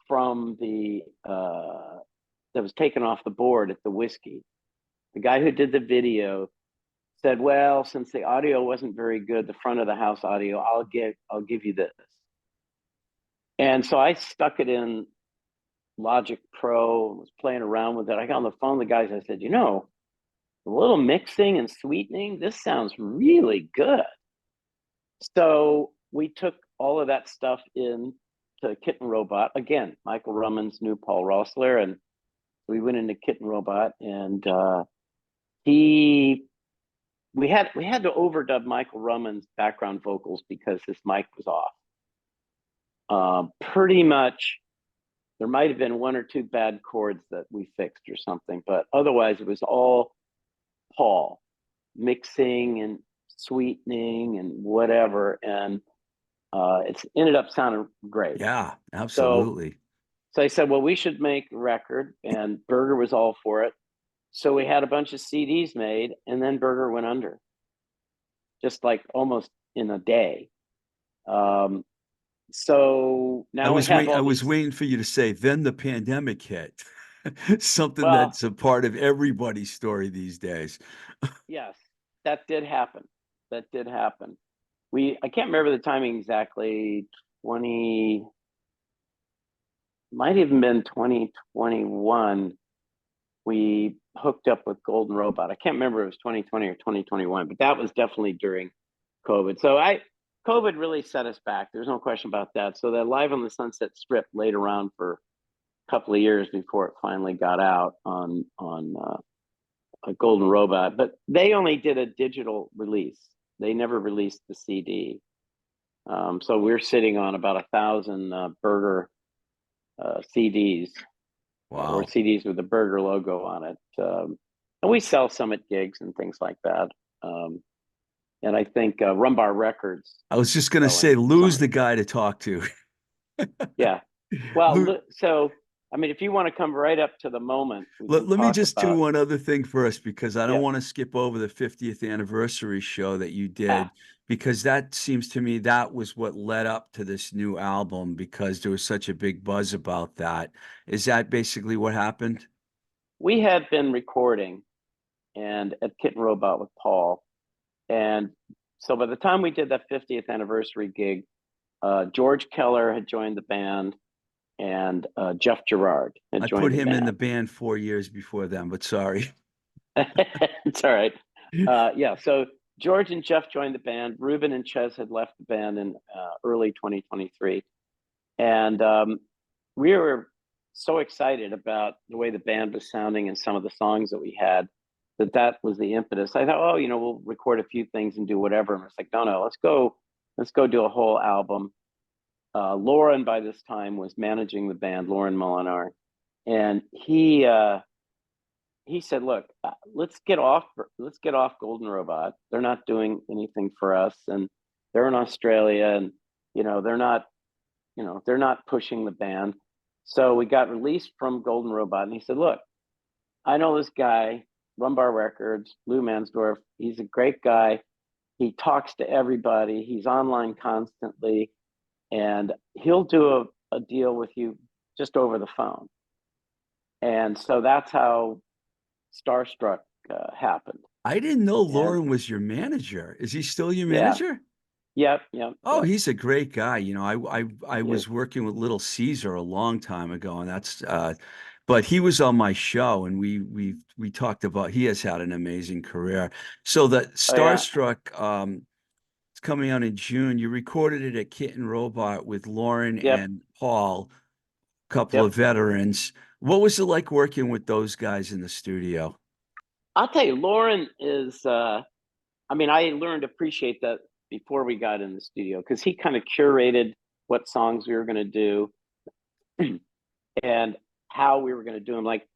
Speaker 2: from the that was taken off the board at the whiskey. The guy who did the video said, well, since the audio wasn't very good, the front of the house audio, I'll give you this. And so I stuck it in Logic Pro, was playing around with it. I got on the phone with the guys, I said, a little mixing and sweetening, this sounds really good. So we took all of that stuff in to Kitten Robot. Again, Michael Rumman's knew Paul Roessler, and we went into Kitten Robot, and we had to overdub Michael Rumman's background vocals because his mic was off. Pretty much, there might have been one or two bad chords that we fixed or something, but otherwise it was all Paul mixing and sweetening and whatever, and it's ended up sounding great.
Speaker 1: Yeah, absolutely.
Speaker 2: So I said, well, we should make a record, and Berger was all for it. So we had a bunch of CDs made, and then Berger went under, just like almost in a day. So now
Speaker 1: I was waiting for you to say, then the pandemic hit. Something that's a part of everybody's story these days.
Speaker 2: Yes, that did happen. That did happen. I can't remember the timing exactly. Might have been 2021. We hooked up with Golden Robot. I can't remember if it was 2020 or 2021, but that was definitely during COVID. So COVID really set us back. There's no question about that. So that Live on the Sunset Strip laid around for a couple of years before it finally got out on a Golden Robot. But they only did a digital release. They never released the CD. So we're sitting on about 1,000 Berger CDs.
Speaker 1: Wow.
Speaker 2: Or CDs with the Berger logo on it. And we sell some at gigs and things like that. And I think Rumbar Records.
Speaker 1: I was just going to say, lose the guy to talk to.
Speaker 2: Yeah. Well, so, I mean, if you want to come right up to the moment.
Speaker 1: Let me just do one other thing first, because I don't want to skip over the 50th anniversary show that you did, because that seems to me that was what led up to this new album, because there was such a big buzz about that. Is that basically what happened?
Speaker 2: We had been recording and at Kitten Robot with Paul. And so by the time we did that 50th anniversary gig, George Keller had joined the band, and Jeff Gerard had joined. I
Speaker 1: put him in the band 4 years before them, but sorry.
Speaker 2: It's all right. Yeah, so George and Jeff joined the band. Ruben and Ches had left the band in early 2023. And we were so excited about the way the band was sounding and some of the songs that we had, that was the impetus. I thought, oh, we'll record a few things and do whatever. And it's like, no, let's go do a whole album. Lauren, by this time, was managing the band, Lauren Molinar. And he said, look, let's get off Golden Robot. They're not doing anything for us, and they're in Australia, and they're not pushing the band. So we got released from Golden Robot, and he said, look, I know this guy, Rumbar Records, Lou Mansdorf. He's a great guy. He talks to everybody. He's online constantly, and he'll do a deal with you just over the phone. And so that's how Starstruck happened.
Speaker 1: I didn't know Lauren was your manager. Is he still your manager?
Speaker 2: Yep.
Speaker 1: Oh, he's a great guy. I was working with Little Caesar a long time ago, and that's but he was on my show, and we talked about, he has had an amazing career. So that Starstruck it's coming out in June. You recorded it at Kitten Robot with Lauren and Paul, a couple of veterans. What was it like working with those guys in the studio?
Speaker 2: I'll tell you, Lauren is I learned to appreciate that before we got in the studio, because he kind of curated what songs we were going to do and how we were going to do them. Like,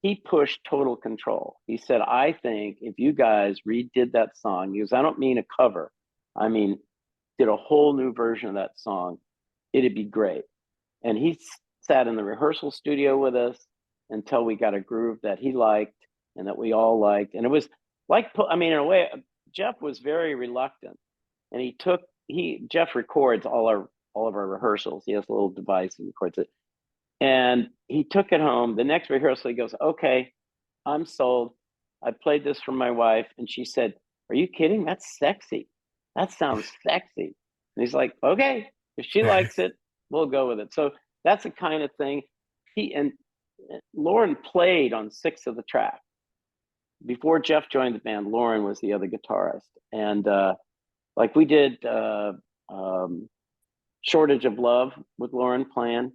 Speaker 2: he pushed total control. He said, I think if you guys redid that song, because I don't mean a cover, I mean, did a whole new version of that song, it'd be great. And he sat in the rehearsal studio with us until we got a groove that he liked and that we all liked. And it was like, I mean, in a way, Jeff was very reluctant. And Jeff records all of our rehearsals. He has a little device and records it. And he took it home. The next rehearsal, he goes, okay, I'm sold. I played this for my wife. And she said, are you kidding? That's sexy. That sounds sexy. And he's like, okay, if she likes it, we'll go with it. So that's the kind of thing. Lauren played on 6 of the tracks. Before Jeff joined the band, Lauren was the other guitarist. And like we did Shortage of Love with Lauren playing.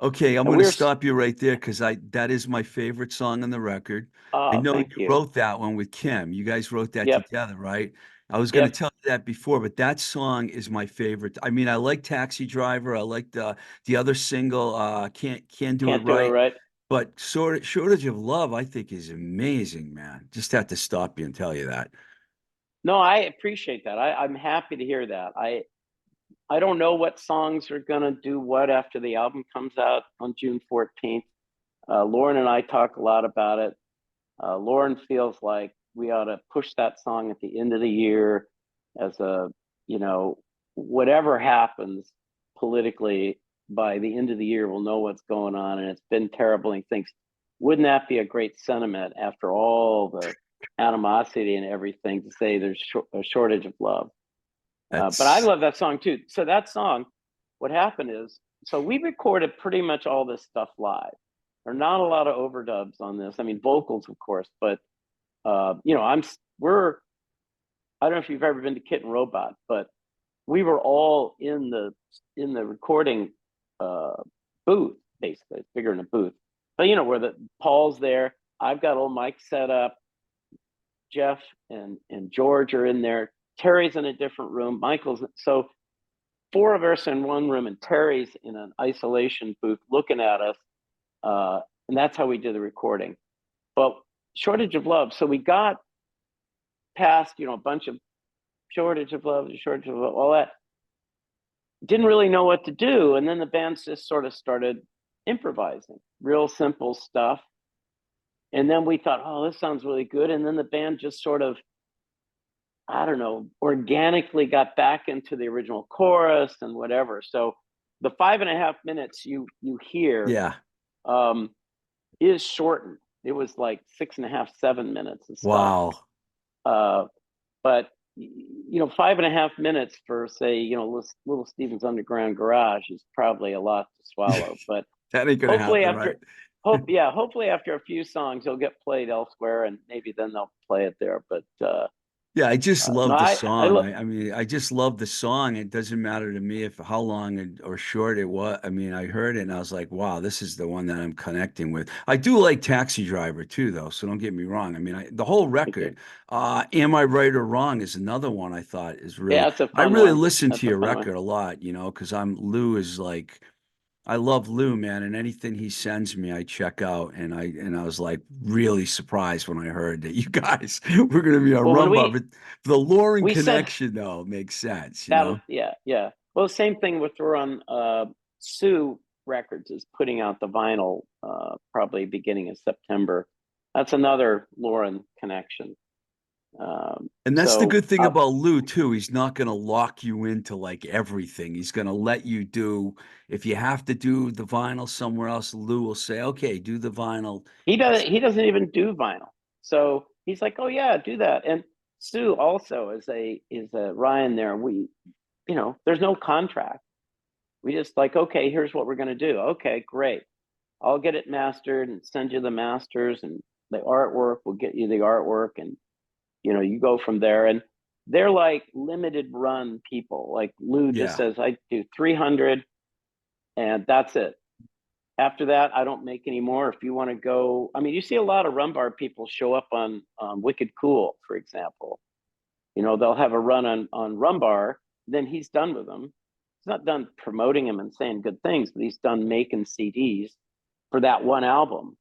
Speaker 1: Okay, I'm
Speaker 2: And
Speaker 1: going to stop you right there because that is my favorite song on the record. I know
Speaker 2: thank
Speaker 1: you
Speaker 2: you.
Speaker 1: wrote that one with Kim. You guys wrote that
Speaker 2: Yep.
Speaker 1: together, right? I was going to tell you that before, but that song is my favorite. I mean, I like Taxi Driver. I like the other single, Can't Do It Right. But Shortage of Love, I think, is amazing, man. Just have to stop you and tell you that.
Speaker 2: No, I appreciate that. I'm happy to hear that. I don't know what songs are gonna do what after the album comes out on June 14th. Lauren and I talk a lot about it. Lauren feels like we ought to push that song at the end of the year as whatever happens politically, by the end of the year, we'll know what's going on. And it's been terrible. And he thinks, wouldn't that be a great sentiment after all the animosity and everything, to say there's a shortage of love? But I love that song too. So that song, what happened is, so we recorded pretty much all this stuff live. There are not a lot of overdubs on this. I mean, vocals, of course, but I don't know if you've ever been to Kit and Robot, but we were all in the recording booth, basically. It's bigger than a booth. But where Paul's there, I've got old mic set up. Jeff and George are in there. Terry's in a different room. Michael's, so 4 of us in one room, and Terry's in an isolation booth looking at us. And that's how we did the recording. But Shortage of Love. So we got past, a bunch of Shortage of Love, all that. Didn't really know what to do. And then the band just sort of started improvising, real simple stuff. And then we thought, oh, this sounds really good. And then the band just sort of, I don't know, organically got back into the original chorus and whatever. So the 5.5 minutes you hear is shortened. It was like 6.5, 7 minutes of stuff.
Speaker 1: Wow.
Speaker 2: But 5.5 minutes for, say, Little Steven's Underground Garage is probably a lot to swallow. But
Speaker 1: that ain't gonna happen, right?
Speaker 2: Hopefully after a few songs he'll get played elsewhere, and maybe then they'll play it there. But
Speaker 1: yeah, I just love the song.
Speaker 2: I
Speaker 1: I mean, I just love the song. It doesn't matter to me how long or short it was. I mean, I heard it and I was like, wow, this is the one that I'm connecting with. I do like Taxi Driver too, though, so don't get me wrong. I mean, the whole record, Am I Right or Wrong is another one I thought is really,
Speaker 2: it's a
Speaker 1: I
Speaker 2: fun
Speaker 1: really
Speaker 2: one.
Speaker 1: listen
Speaker 2: That's
Speaker 1: to
Speaker 2: a
Speaker 1: your
Speaker 2: fun
Speaker 1: record
Speaker 2: one.
Speaker 1: a lot, because Lou is like, I love Lou, man, and anything he sends me, I check out. And I was like really surprised when I heard that you guys were going to be on
Speaker 2: Well,
Speaker 1: Rumba. But the Lauren
Speaker 2: we said
Speaker 1: connection, though, makes sense,
Speaker 2: that, yeah. Well, same thing with, we're on Sue Records is putting out the vinyl probably beginning of September. That's another Lauren connection.
Speaker 1: And that's the good thing about Lou too. He's not going to lock you into like everything. He's going to let you do, if you have to do the vinyl somewhere else, Lou will say, okay, do the vinyl.
Speaker 2: He doesn't even do vinyl. So he's like, oh yeah, do that. And Sue also is a Ryan there. We, there's no contract. We just like, okay, here's what we're going to do. Okay, great. I'll get it mastered and send you the masters and the artwork. We'll get you the artwork, and you go from there. And they're like limited run people. Like Lou just says, I do 300 and that's it. After that, I don't make any more. If you want to go, I mean, you see a lot of Rumbar people show up on Wicked Cool, for example. You know, they'll have a run on Rumbar, then he's done with them. He's not done promoting him and saying good things, but he's done making CDs for that one album.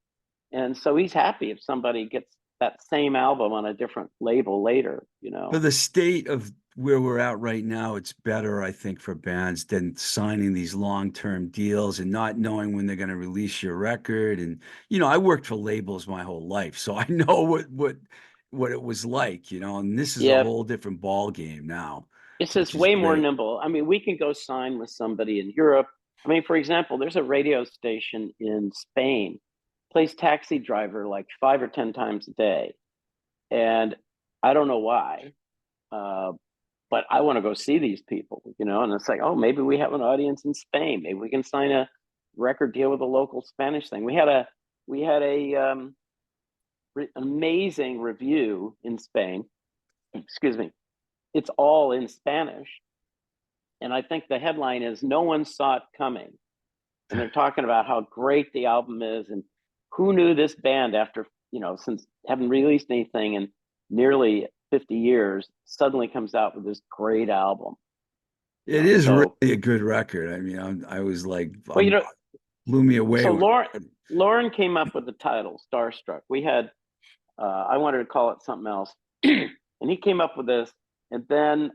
Speaker 2: And so he's happy if somebody gets that same album on a different label later, you
Speaker 1: For
Speaker 2: know.
Speaker 1: the state of where we're at right now, it's better, I think, for bands than signing these long-term deals and not knowing when they're going to release your record. And I worked for labels my whole life, so I know what it was like, and this is a
Speaker 2: Yeah,
Speaker 1: whole different ball game now,
Speaker 2: it's
Speaker 1: which
Speaker 2: just
Speaker 1: is
Speaker 2: way more
Speaker 1: great.
Speaker 2: nimble. I mean, we can go sign with somebody in Europe. I mean, for example, there's a radio station in Spain, plays Taxi Driver like 5 or 10 times a day. And I don't know why, uh, but I want to go see these people, you know. And it's like, oh, maybe we have an audience in Spain. Maybe we can sign a record deal with a local Spanish thing. We had a amazing review in Spain. Excuse me. It's all in Spanish, and I think the headline is "No one saw it coming," and they're talking about how great the album is, and who knew this band after, since having released anything in nearly 50 years, suddenly comes out with this great album.
Speaker 1: It is really
Speaker 2: So
Speaker 1: a good record. I mean, I was like,
Speaker 2: well,
Speaker 1: blew me away
Speaker 2: so
Speaker 1: when.
Speaker 2: Lauren came up with the title Starstruck. We had I wanted to call it something else, and he came up with this, and then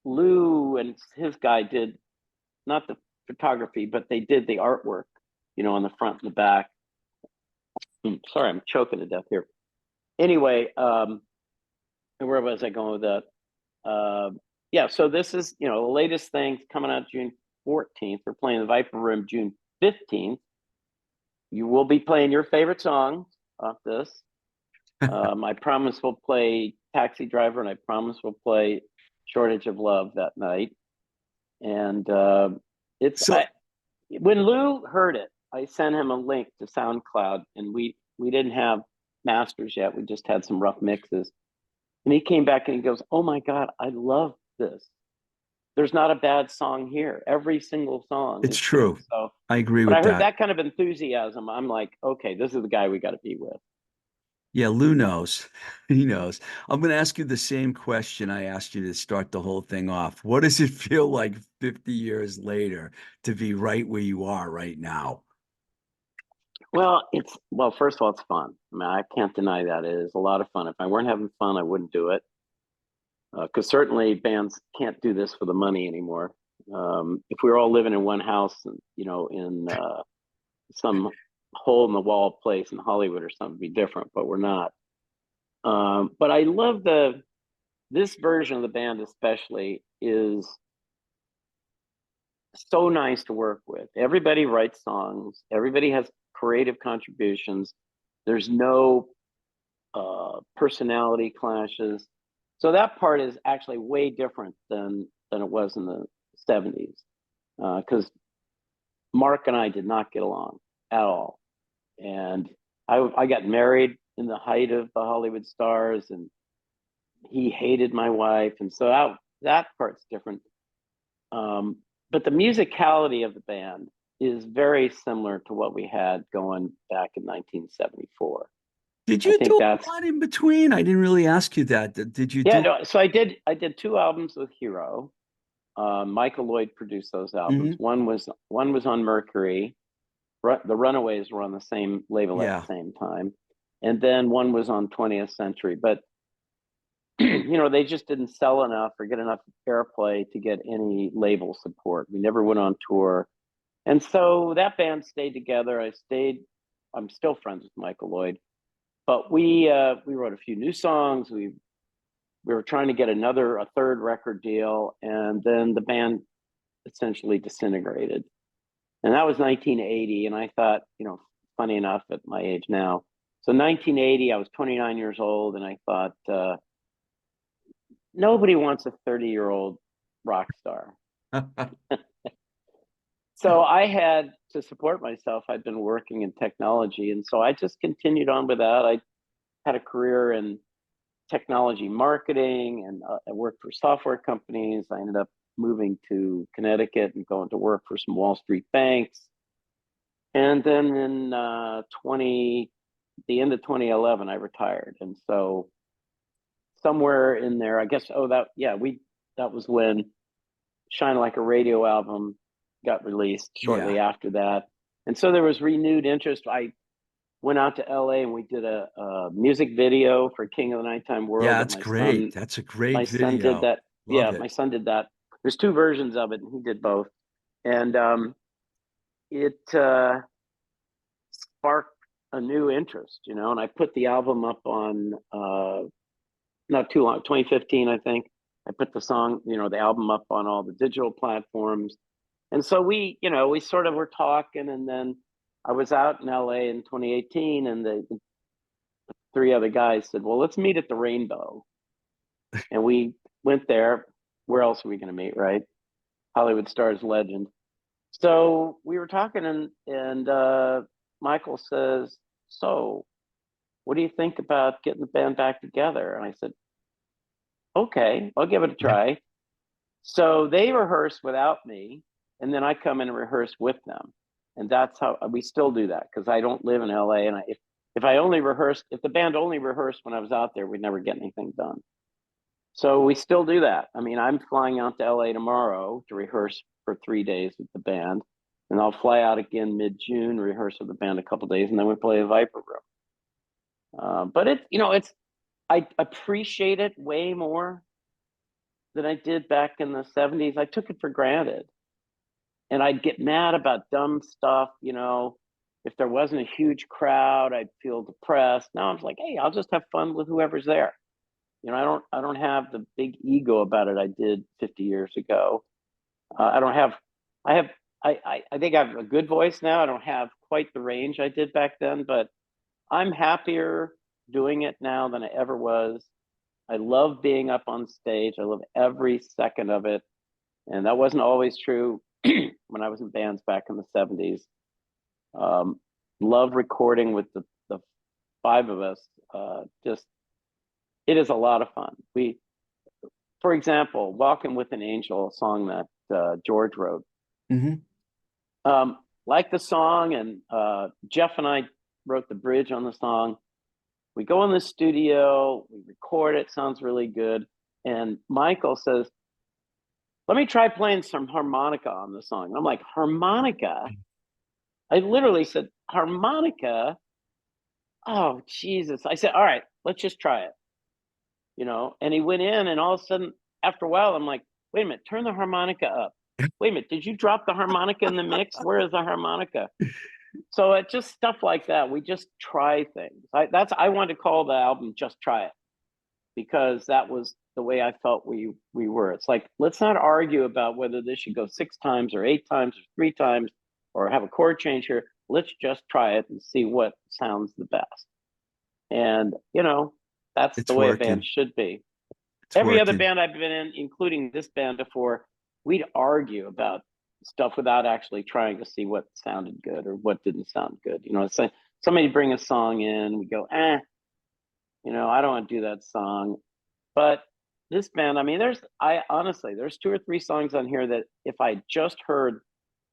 Speaker 2: Lou and his guy did not the photography, but they did the artwork, on the front and the back. Sorry, I'm choking to death here. Anyway, where was I going with that? Yeah, so this is, the latest thing coming out June 14th. We're playing the Viper Room June 15th. You will be playing your favorite songs off this. I promise we'll play Taxi Driver, and I promise we'll play Shortage of Love that night. And
Speaker 1: So
Speaker 2: when Lou heard it, I sent him a link to SoundCloud, and we didn't have masters yet. We just had some rough mixes. And he came back and he goes, "Oh my God, I love this. There's not a bad song here. Every single song
Speaker 1: it's
Speaker 2: is good."
Speaker 1: true.
Speaker 2: So,
Speaker 1: I agree
Speaker 2: but I
Speaker 1: with
Speaker 2: heard
Speaker 1: that.
Speaker 2: that kind of enthusiasm. I'm like, okay, this is the guy we got to be with.
Speaker 1: Yeah, Lou knows. He knows. I'm going to ask you the same question I asked you to start the whole thing off. What does it feel like 50 years later to be right where you are right now?
Speaker 2: Well, first of all, it's fun. I mean, I can't deny that it is a lot of fun. If I weren't having fun, I wouldn't do it. Because certainly bands can't do this for the money anymore. If we were all living in one house, in some hole in the wall place in Hollywood or something, it'd be different. But we're not. But I love this version of the band especially is so nice to work with. Everybody writes songs. Everybody has creative contributions. There's no personality clashes. So that part is actually way different than it was in the 70s. Because Mark and I did not get along at all. And I got married in the height of the Hollywood stars, and he hated my wife. And so that part's different. But the musicality of the band is very similar to what we had going back in 1974.
Speaker 1: Did
Speaker 2: I
Speaker 1: you
Speaker 2: think
Speaker 1: do a
Speaker 2: that's
Speaker 1: lot in between? I didn't really ask you that. Did you
Speaker 2: yeah.
Speaker 1: do?
Speaker 2: No, so I did 2 albums with Hero. Michael Lloyd produced those albums.
Speaker 1: Mhm.
Speaker 2: One was on Mercury. The Runaways were on the same label at
Speaker 1: Yeah.
Speaker 2: the same time, and then one was on 20th Century. But they just didn't sell enough or get enough airplay to get any label support. We never went on tour, and so that band stayed together. I'm still friends with Michael Lloyd, but we wrote a few new songs. We were trying to get a third record deal, and then the band essentially disintegrated. And that was 1980. And I thought, funny enough, at my age now. So 1980, I was 29 years old, and I thought, nobody wants a 30-year-old rock star. So I had to support myself. I'd been working in technology, and so I just continued on with that. I had a career in technology marketing, and I worked for software companies. I ended up moving to Connecticut and going to work for some Wall Street banks. And then in the end of 2011, I retired. And so somewhere in there, I guess. Oh, that was when Shine Like a Radio album got released shortly
Speaker 1: Yeah.
Speaker 2: after that, and so there was renewed interest. I went out to LA and we did a music video for King of the Nighttime World
Speaker 1: Yeah,
Speaker 2: that
Speaker 1: that's great. That's a great
Speaker 2: my son did
Speaker 1: video.
Speaker 2: that.
Speaker 1: Love
Speaker 2: Yeah,
Speaker 1: it.
Speaker 2: my son did that. There's two versions of it, and he did both. And it sparked a new interest, and I put the album up on not too long, 2015, I think. I put the song, the album up on all the digital platforms. And so we sort of were talking, and then I was out in LA in 2018, and the three other guys said, "Well, let's meet at the Rainbow." And we went there. Where else are we going to meet, right? Hollywood Stars legend. So we were talking, and Michael says, "So, what do you think about getting the band back together?" And I said, "Okay, I'll give it a try." So they rehearse without me, and then I come in and rehearse with them, and that's how we still do that because I don't live in LA, and if the band only rehearsed when I was out there, we'd never get anything done. So we still do that. I mean, I'm flying out to LA tomorrow to rehearse for 3 days with the band, and I'll fly out again mid-June, rehearse with the band a couple of days, and then we play a Viper Room. But I appreciate it way more than I did back in the 70s. I took it for granted, and I'd get mad about dumb stuff. If there wasn't a huge crowd, I'd feel depressed. Now I'm like, hey, I'll just have fun with whoever's there. I don't have the big ego about it I did 50 years ago. I don't have, I have, I think I have a good voice now. I don't have quite the range I did back then, but I'm happier doing it now than I ever was. I love being up on stage. I love every second of it. And that wasn't always true when I was in bands back in the 70s. Love recording with the five of us. It is a lot of fun. For example, Walking with an Angel, a song that George wrote.
Speaker 1: Hmm.
Speaker 2: Like the song, and Jeff and I wrote the bridge on the song. We go in the studio, we record it, sounds really good. And Michael says, let me try playing some harmonica on the song. I'm like, harmonica? I literally said, harmonica? Oh, Jesus. I said, all right, let's just try it. And he went in, and all of a sudden, after a while, I'm like, wait a minute, turn the harmonica up. Wait a minute, did you drop the harmonica in the mix? Where is the harmonica? So it's just stuff like that. We just try things. I wanted to call the album "Just Try It" because that was the way I felt we were. It's like, let's not argue about whether this should go 6 times or 8 times or 3 times or have a chord change here. Let's just try it and see what sounds the best. And that's the
Speaker 1: It's
Speaker 2: way a band
Speaker 1: working.
Speaker 2: should be.
Speaker 1: It's
Speaker 2: Every other
Speaker 1: working.
Speaker 2: band I've been in, including this band before, we'd argue about stuff without actually trying to see what sounded good or what didn't sound good. It's like somebody bring a song in, we go, I don't want to do that song. But this band, I mean, there's 2 or 3 songs on here that if I just heard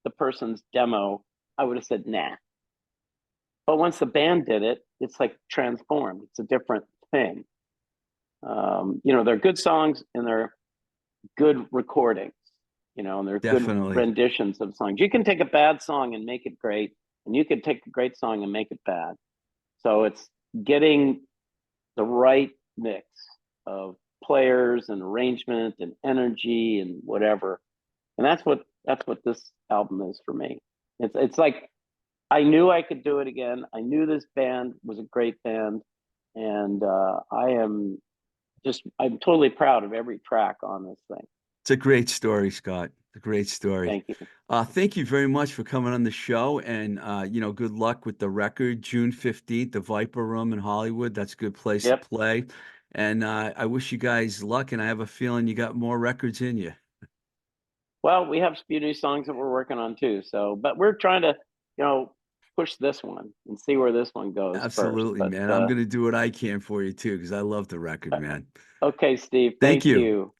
Speaker 2: the person's demo, I would have said, nah. But once the band did it, it's like transformed. It's a different thing. They're good songs and they're good recordings, and they're good
Speaker 1: Definitely.
Speaker 2: renditions of songs. You can take a bad song and make it great, and you can take a great song and make it bad. So it's getting the right mix of players and arrangement and energy and whatever. And that's what this album is for me. It's like I knew I could do it again. I knew this band was a great band, and I'm totally proud of every track on this thing.
Speaker 1: It's a great story, Scott. It's a great story.
Speaker 2: Thank you.
Speaker 1: Thank you very much for coming on the show, and good luck with the record, June 15th, the Viper Room in Hollywood. That's a good place to
Speaker 2: Yep.
Speaker 1: play. And I wish you guys luck, and I have a feeling you got more records in you.
Speaker 2: Well, we have a few new songs that we're working on too. So, but we're trying to, push this one and see where this one goes first.
Speaker 1: Absolutely,
Speaker 2: But
Speaker 1: man. I'm going to do what I can for you too, because I love the record, man.
Speaker 2: okay, Steve,
Speaker 1: Thank
Speaker 2: thank
Speaker 1: you.
Speaker 2: you.